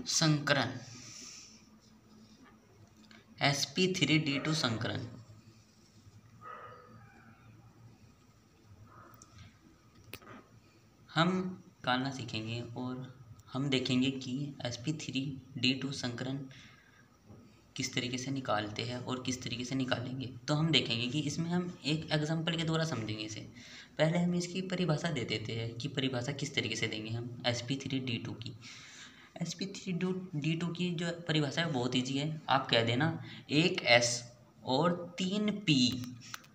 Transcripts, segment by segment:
संकरण sp3d2 संकरण। हम निकालना सीखेंगे और हम देखेंगे कि sp3d2 संकरण किस तरीके से निकालते हैं और किस तरीके से निकालेंगे। तो हम देखेंगे कि इसमें हम एक एग्जांपल के द्वारा समझेंगे इसे। पहले हम इसकी परिभाषा दे देते हैं कि परिभाषा किस तरीके से देंगे हम sp3d2 की। sp3d2 की जो परिभाषा है बहुत ईजी है। आप कह देना एक s और 3p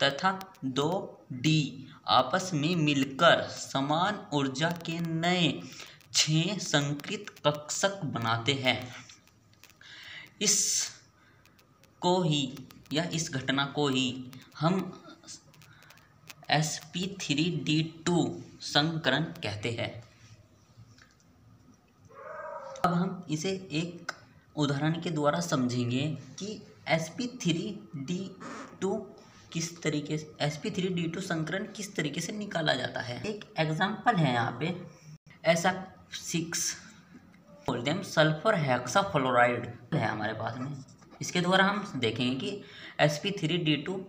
तथा 2d आपस में मिलकर समान ऊर्जा के नए 6 संकृत कक्षक बनाते हैं। इस को ही या इस घटना को ही हम sp3d2 संकरण कहते हैं। अब हम इसे एक उदाहरण के द्वारा समझेंगे कि sp3d2 संकरण किस तरीके से निकाला जाता है। एक एग्जांपल है यहाँ पे SF6 बोलते हैं सल्फर हेक्साफ्लोराइड है हमारे पास में। इसके द्वारा हम देखेंगे कि sp3d2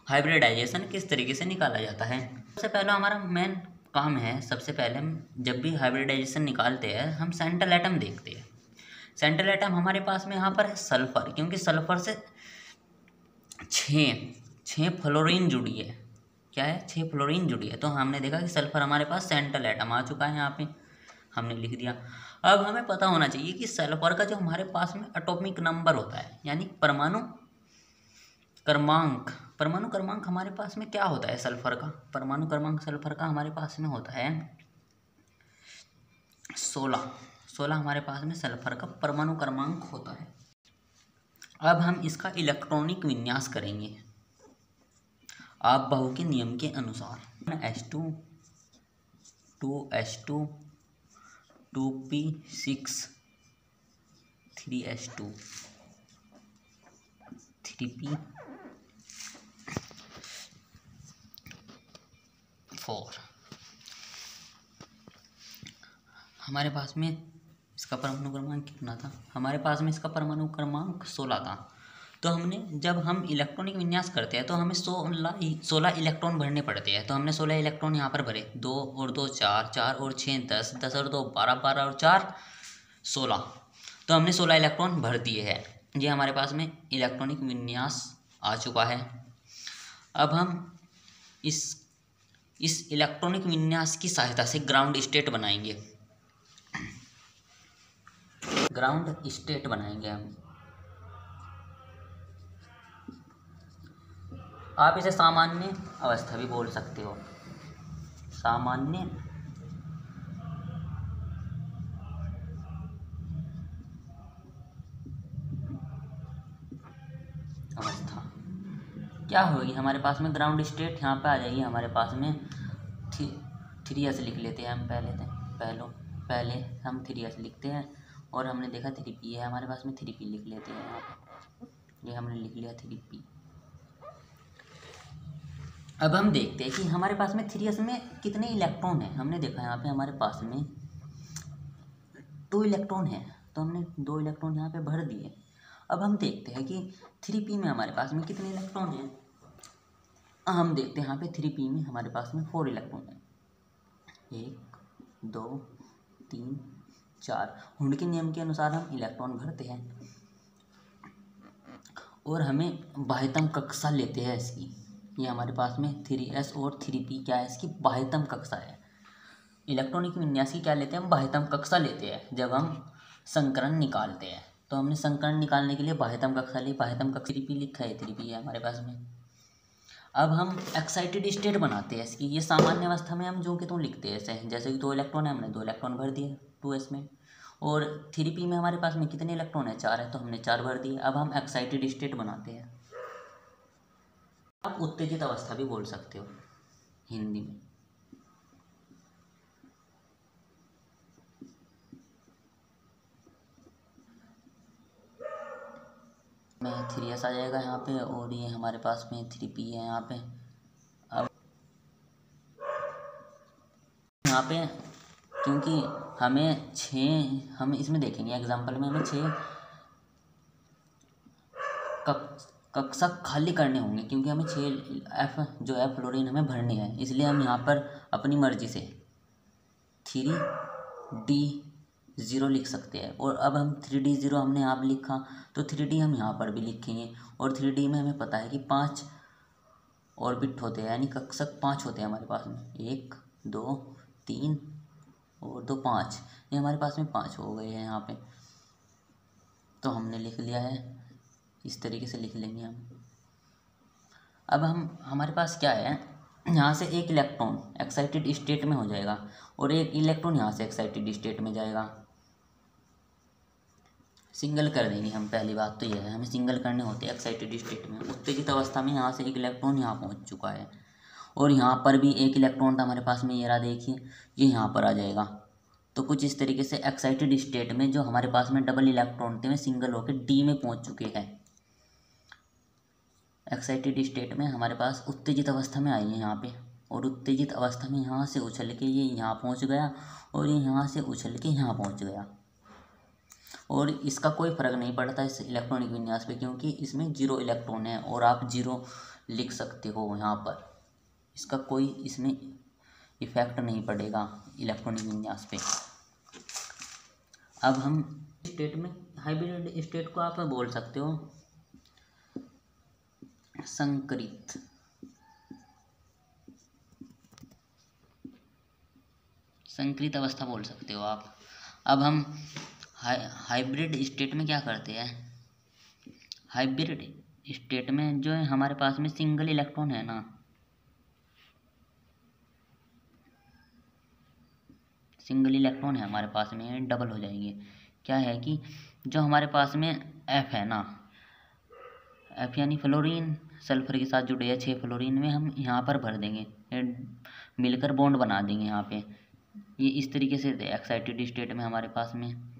हाइब्रिडाइजेशन किस तरीके से निकाला जाता है। सबसे पहला हमारा मेन काम है, सबसे पहले हम जब भी हाइब्रिडाइजेशन निकालते हैं हम सेंट्रल एटम देखते हैं। सेंट्रल एटम हमारे पास में यहाँ पर है सल्फर, क्योंकि सल्फर से 6 फ्लोरीन जुड़ी है। क्या है? 6 फ्लोरीन जुड़ी है। तो हमने देखा कि सल्फर हमारे पास सेंट्रल एटम आ चुका है, यहाँ पे हमने लिख दिया। अब हमें पता होना चाहिए कि सल्फर का जो हमारे पास में एटॉमिक नंबर होता है, यानी परमाणु क्रमांक हमारे पास में क्या होता है सल्फर का? परमाणु क्रमांक सल्फर का हमारे पास में होता है 16 हमारे पास में सल्फर का परमाणु क्रमांक होता है। अब हम इसका इलेक्ट्रॉनिक विन्यास करेंगे आप बहू के नियम के अनुसार। H2 2H2 2p6 3H2 3p4 हमारे पास में इसका परमाणु क्रमांक कितना था? हमारे पास में इसका परमाणु क्रमांक 16 था। तो हमने जब हम इलेक्ट्रॉनिक विन्यास करते हैं तो हमें 16 इलेक्ट्रॉन भरने पड़ते हैं। तो हमने 16 इलेक्ट्रॉन यहाँ पर भरे, 2 और 2 4, 4 और 6 10, 10 और 2 12, 12 और 4 16। तो हमने 16 इलेक्ट्रॉन भर दिए हैं। ये हमारे पास में इलेक्ट्रॉनिक विन्यास आ चुका है। अब हम इस इलेक्ट्रॉनिक विन्यास की सहायता से ग्राउंड स्टेट बनाएंगे। ग्राउंड स्टेट बनाएंगे हम। आप इसे सामान्य अवस्था भी बोल सकते हो। सामान्य अवस्था क्या होगी हमारे पास में? ग्राउंड स्टेट यहाँ पे आ जाएगी हमारे पास में 3s लिख लेते हैं हम। पहले हम 3s लिखते हैं और हमने देखा 3p है हमारे पास में, 3p लिख लेते हैं यहाँ पे। ये हमने लिख लिया 3p। अब हम देखते हैं कि हमारे पास में 3s में कितने इलेक्ट्रॉन हैं। हमने देखा यहाँ पे हमारे पास में 2 इलेक्ट्रॉन है, तो हमने 2 इलेक्ट्रॉन यहाँ पे भर दिए। अब हम देखते हैं कि 3p में हमारे पास में कितने इलेक्ट्रॉन हैं। हम देखते हैं यहाँ पे 3p में हमारे पास में 4 इलेक्ट्रॉन है। 1 2 3 4। हुंड के नियम के अनुसार हम इलेक्ट्रॉन भरते हैं और हमें बाह्यतम कक्षा लेते हैं इसकी। ये हमारे पास में 3s और 3p क्या है? इसकी बाह्यतम कक्षा है। इलेक्ट्रॉनिक विन्यास की क्या लेते हैं हम? बाह्यतम कक्षा लेते हैं जब हम संकरण निकालते हैं। तो हमने संकरण निकालने के लिए बाह्यतम कक्षा ली। बाह्यतम कक्षा 3p लिखा है, 3p है हमारे पास में। अब हम एक्साइटेड स्टेट बनाते हैं इसकी। ये सामान्य अवस्था में हम जो कि तुम लिखते हैं ऐसे, जैसे कि 2 इलेक्ट्रॉन है, हमने 2 इलेक्ट्रॉन भर दिए 2s में। और 3p में हमारे पास में कितने इलेक्ट्रॉन है? 4 है, तो हमने 4 भर दिए। अब हम एक्साइटेड स्टेट बनाते हैं। आप उत्तेजित अवस्था भी बोल सकते हो हिंदी में। में 3s आ जाएगा यहाँ पे और ये हमारे पास में 3p है यहाँ पे। अब यहाँ पे क्योंकि हम इसमें देखेंगे एग्जाम्पल में हमें 6 कक्षा खाली करने होंगे, क्योंकि हमें 6 F जो है फ्लोरीन हमें भरनी है। इसलिए हम यहाँ पर अपनी मर्जी से 3D0 लिख सकते हैं। और अब हम 3D0 हमने यहाँ पर लिखा तो 3D हम यहाँ पर भी लिखेंगे। और 3D में हमें पता है कि 5 ऑर्बिट होते हैं, यानी कक्षक 5 होते हैं हमारे पास में। 1 2 3 और 2 5, ये हमारे पास में 5 हो गए हैं यहाँ पे। तो हमने लिख लिया है, इस तरीके से लिख लेंगे हम। अब हमारे पास क्या है, यहाँ से एक इलेक्ट्रॉन एक्साइटेड स्टेट में हो जाएगा और एक इलेक्ट्रॉन यहाँ से एक्साइटेड स्टेट में जाएगा। सिंगल कर देंगे हम, पहली बात तो यह है, हमें सिंगल करने होते हैं एक्साइटेड स्टेट में। उत्तेजित अवस्था में यहाँ से एक इलेक्ट्रॉन यहाँ पहुँच चुका है और यहाँ पर भी एक इलेक्ट्रॉन था हमारे पास में, ये रहा देखिए, ये यहाँ पर आ जाएगा। तो कुछ इस तरीके से एक्साइटेड स्टेट में जो हमारे पास में डबल इलेक्ट्रॉन थे वे सिंगल होकर डी में पहुँच चुके हैं। एक्साइटेड स्टेट में हमारे पास उत्तेजित अवस्था में आई है यहाँ पे, और उत्तेजित अवस्था में यहाँ से उछल के ये यहाँ पहुँच गया और ये यहाँ से उछल के यहाँ पहुँच गया। और इसका कोई फ़र्क नहीं पड़ता इस इलेक्ट्रॉनिक विन्यास पे, क्योंकि इसमें 0 इलेक्ट्रॉन है और आप 0 लिख सकते हो यहाँ पर। इसका कोई इसमें इफ़ेक्ट नहीं पड़ेगा इलेक्ट्रॉनिक विन्यास पे। अब हम स्टेट में हाइब्रिड स्टेट को आप बोल सकते हो संकरित अवस्था बोल सकते हो आप। अब हम हाइब्रिड स्टेट में क्या करते हैं, हाइब्रिड स्टेट में जो है हमारे पास में सिंगल इलेक्ट्रॉन है ना, सिंगल इलेक्ट्रॉन है हमारे पास में, डबल हो जाएंगे। क्या है कि जो हमारे पास में F है ना, F यानी फ्लोरीन सल्फर के साथ जुड़े हैं 6 फ्लोरीन में, हम यहाँ पर भर देंगे, मिलकर बॉन्ड बना देंगे यहाँ पे। ये इस तरीके से एक्साइटेड स्टेट में हमारे पास में।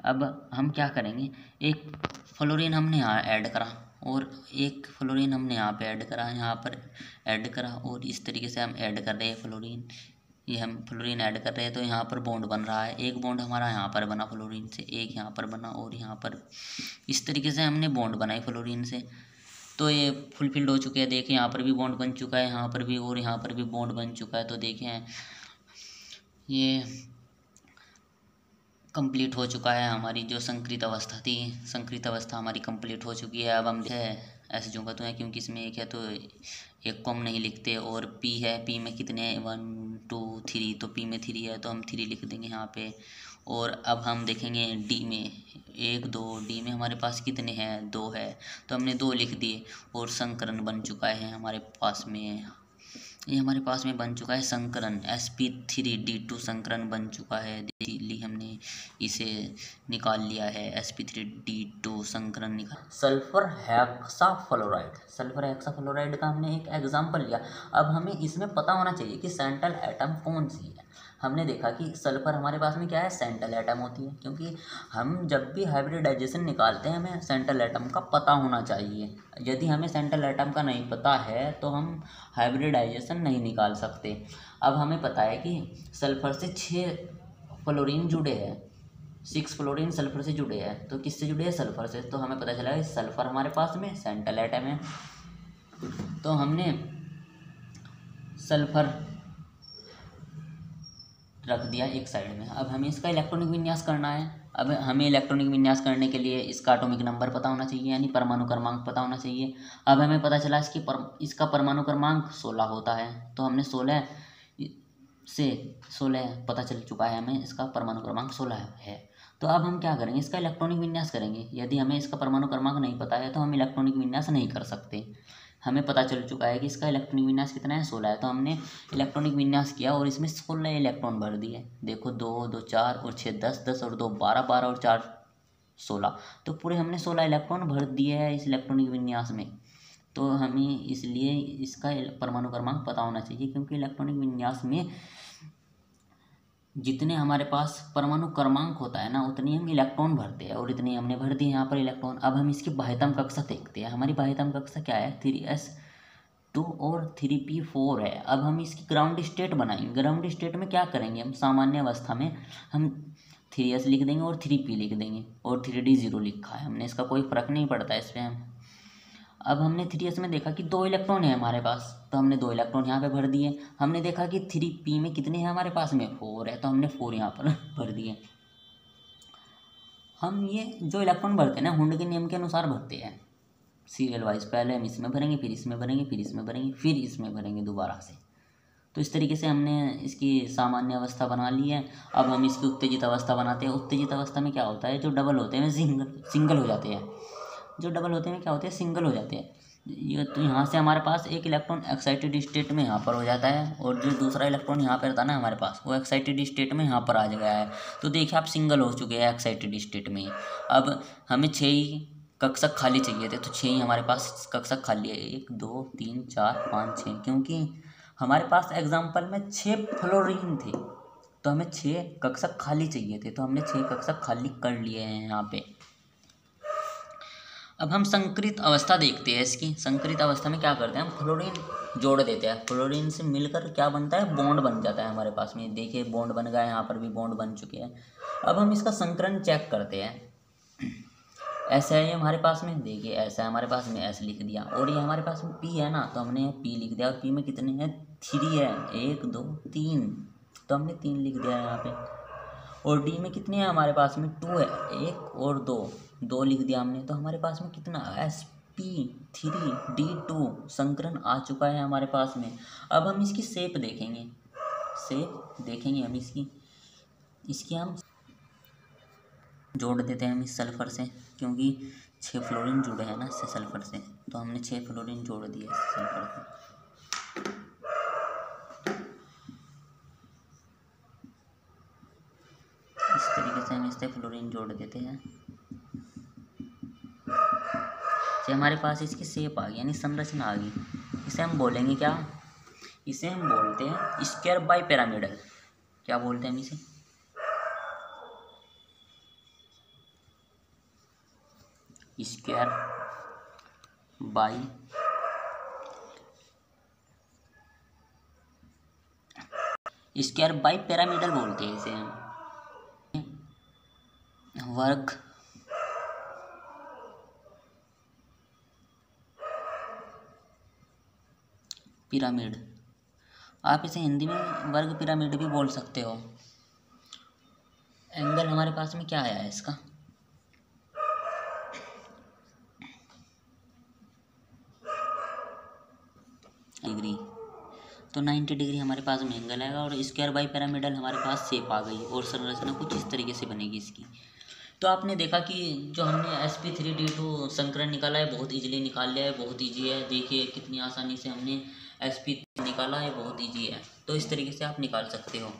अब हम क्या करेंगे, एक फ्लोरीन हमने यहाँ ऐड करा और एक फ्लोरीन हमने यहाँ पे ऐड करा, यहाँ पर ऐड करा, और इस तरीके से हम ऐड कर रहे हैं फ्लोरीन। ये हम फ्लोरीन ऐड कर रहे हैं तो यहाँ पर बॉन्ड बन रहा है। एक बॉन्ड हमारा यहाँ पर बना फ्लोरीन से, एक यहाँ पर बना और यहाँ पर, इस तरीके से हमने बॉन्ड बनाई फ्लोरीन से। तो ये फुलफिल्ड हो चुके हैं। देखिए यहाँ पर भी बॉन्ड बन चुका है, यहाँ पर भी, और यहाँ पर भी बॉन्ड बन चुका है। तो देखें ये कंप्लीट हो चुका है, हमारी जो संकरित अवस्था थी, संकरित अवस्था हमारी कंप्लीट हो चुकी है। अब हम ऐसे जो कहते हैं, क्योंकि इसमें एक है तो एक को हम नहीं लिखते, और P है, P में कितने हैं 1 2 3, तो P में 3 है तो हम 3 लिख देंगे यहाँ पे। और अब हम देखेंगे D में 1 2, D में हमारे पास कितने हैं 2 है, तो हमने 2 लिख दिए और संकरण बन चुका है हमारे पास में। ये हमारे पास में बन चुका है संकरण, sp3d2 संकरण बन चुका है। इसीलिए हमने इसे निकाल लिया है, sp3d2 संकरण निकाल। सल्फर हेक्साफ्लोराइड, सल्फर हेक्साफ्लोराइड का हमने एक एग्जांपल लिया। अब हमें इसमें पता होना चाहिए कि सेंट्रल एटम कौन सी है। हमने देखा कि सल्फर हमारे पास में क्या है, सेंट्रल एटम होती है, क्योंकि हम जब भी हाइब्रिडाइजेशन निकालते हैं हमें सेंट्रल एटम का पता होना चाहिए। यदि हमें सेंट्रल एटम का नहीं पता है तो हम हाइब्रिडाइजेशन नहीं निकाल सकते। अब हमें पता है कि सल्फर से 6 फ्लोरीन जुड़े हैं, 6 फ्लोरीन सल्फर से जुड़े हैं। तो किससे जुड़े हैं, सल्फर से। तो हमें पता चला कि सल्फर हमारे पास में सेंट्रल एटम है। तो हमने सल्फर रख दिया एक साइड में। अब हमें इसका इलेक्ट्रॉनिक विन्यास करना है। अब हमें इलेक्ट्रॉनिक विन्यास करने के लिए इसका एटॉमिक नंबर पता होना चाहिए, यानी परमाणु क्रमांक पता होना चाहिए। अब हमें पता चला इसका परमाणु क्रमांक 16 होता है। तो हमने 16 पता चल चुका है हमें, इसका परमाणु क्रमांक 16 है। तो अब हम क्या करेंगे, इसका इलेक्ट्रॉनिक विन्यास करेंगे। यदि हमें इसका परमाणु क्रमांक नहीं पता है तो हम इलेक्ट्रॉनिक विन्यास नहीं कर सकते। हमें पता चल चुका है कि इसका इलेक्ट्रॉनिक विन्यास कितना है, 16 है। तो हमने इलेक्ट्रॉनिक विन्यास किया और इसमें 16 इलेक्ट्रॉन भर दिए। देखो 2 2 4 और 6 10 10 और 2 12 12 और 4 16, तो पूरे हमने 16 इलेक्ट्रॉन भर दिए हैं इस इलेक्ट्रॉनिक विन्यास में। तो हमें इसलिए इसका परमाणु क्रमांक पता होना चाहिए, क्योंकि इलेक्ट्रॉनिक विन्यास में जितने हमारे पास परमाणु क्रमांक होता है ना, उतनी हम इलेक्ट्रॉन भरते हैं, और इतनी हमने भर दिए यहाँ पर इलेक्ट्रॉन। अब हम इसकी बाह्यतम कक्षा देखते हैं। हमारी बाह्यतम कक्षा क्या है, 3s 2 और 3p4 है। अब हम इसकी ग्राउंड स्टेट बनाएंगे। ग्राउंड स्टेट में क्या करेंगे, हम सामान्य अवस्था में हम 3s लिख देंगे और 3p लिख देंगे और 3d 0 लिखा है हमने, इसका कोई फ़र्क नहीं पड़ता इस पर हम। अब हमने 3s में देखा कि 2 इलेक्ट्रॉन है हमारे पास, तो हमने 2 इलेक्ट्रॉन यहाँ पे भर दिए। हमने देखा कि 3p में कितने हैं हमारे पास में, 4 है, तो हमने 4 यहाँ पर भर दिए। हम ये जो इलेक्ट्रॉन भरते हैं ना, हुंड के नियम के अनुसार भरते हैं सीरियल वाइज। पहले हम इसमें भरेंगे, फिर इसमें भरेंगे, फिर इसमें भरेंगे, फिर इसमें भरेंगे दोबारा से। तो इस तरीके से हमने इसकी सामान्य अवस्था बना ली है। अब हम इसकी उत्तेजित अवस्था बनाते हैं। उत्तेजित अवस्था में क्या होता है, जो डबल होते हैं सिंगल हो जाते हैं। जो डबल होते हैं क्या होते हैं, सिंगल हो जाते हैं। ये तो यहाँ से हमारे पास एक इलेक्ट्रॉन एक्साइटेड स्टेट में यहाँ पर हो जाता है, और जो दूसरा इलेक्ट्रॉन यहाँ पर था ना हमारे पास, वो एक्साइटेड स्टेट में यहाँ पर आ गया है। तो देखिए आप सिंगल हो चुके हैं एक्साइटेड स्टेट में। अब हमें 6 ही कक्षक खाली चाहिए थे, तो 6 ही हमारे पास कक्षक खाली है। 1 2 3 4 5 6, क्योंकि हमारे पास एग्जाम्पल में 6 फ्लोरीन थे, तो हमें 6 कक्षक खाली चाहिए थे, तो हमने 6 कक्षक खाली कर लिए हैं यहाँ पे। अब हम संकरित अवस्था देखते हैं इसकी। संकरित अवस्था में क्या करते हैं, हम फ्लोरीन जोड़ देते हैं। फ्लोरीन से मिलकर क्या बनता है, बॉन्ड बन जाता है हमारे पास में। देखिए बॉन्ड बन गया, यहाँ पर भी बॉन्ड बन चुके हैं। अब हम इसका संकरण चेक करते हैं। ऐसा है ये हमारे पास में, देखिए ऐसा है हमारे पास में, ऐसे लिख दिया। और ये हमारे पास में पी है ना, तो हमने पी लिख दिया। और पी में कितने हैं, 3 है, 1 2 3, तो हमने 3 लिख दिया यहाँ पे। और डी में कितने हैं हमारे पास में, 2 है, 1 और 2 लिख दिया हमने। तो हमारे पास में कितना, sp3d2 संकरण आ चुका है हमारे पास में। अब हम इसकी शेप देखेंगे, हम इसकी हम जोड़ देते हैं हम इस सल्फर से, क्योंकि 6 फ्लोरीन जुड़े हैं ना इससे सल्फर से, तो हमने 6 फ्लोरीन जोड़ दिए इस सल्फर से। इस तरीके से हम इससे फ्लोरीन जोड़ देते हैं। से हमारे पास इसकी शेप आ गई, यानी संरचना आ गई। इसे हम बोलेंगे क्या, इसे हम बोलते हैं स्क्वायर बाई पिरामिडल। क्या बोलते हैं हम इसे, स्क्वायर बाई पिरामिडल बोलते हैं इसे हम। वर्ग पिरामिड, आप इसे हिंदी में वर्ग पिरामिड भी बोल सकते हो। एंगल हमारे पास में क्या आया है इसका, डिग्री, तो 90 डिग्री हमारे पास में एंगल आएगा। और स्क्वायर बाई पिरामिडल हमारे पास शेप आ गई, और संरचना कुछ इस तरीके से बनेगी इसकी। तो आपने देखा कि जो हमने sp3d2 संकरण निकाला है, बहुत इजीली निकाल लिया है, बहुत इजी है। देखिए कितनी आसानी से हमने sp निकाला है, बहुत इजी है। तो इस तरीके से आप निकाल सकते हो।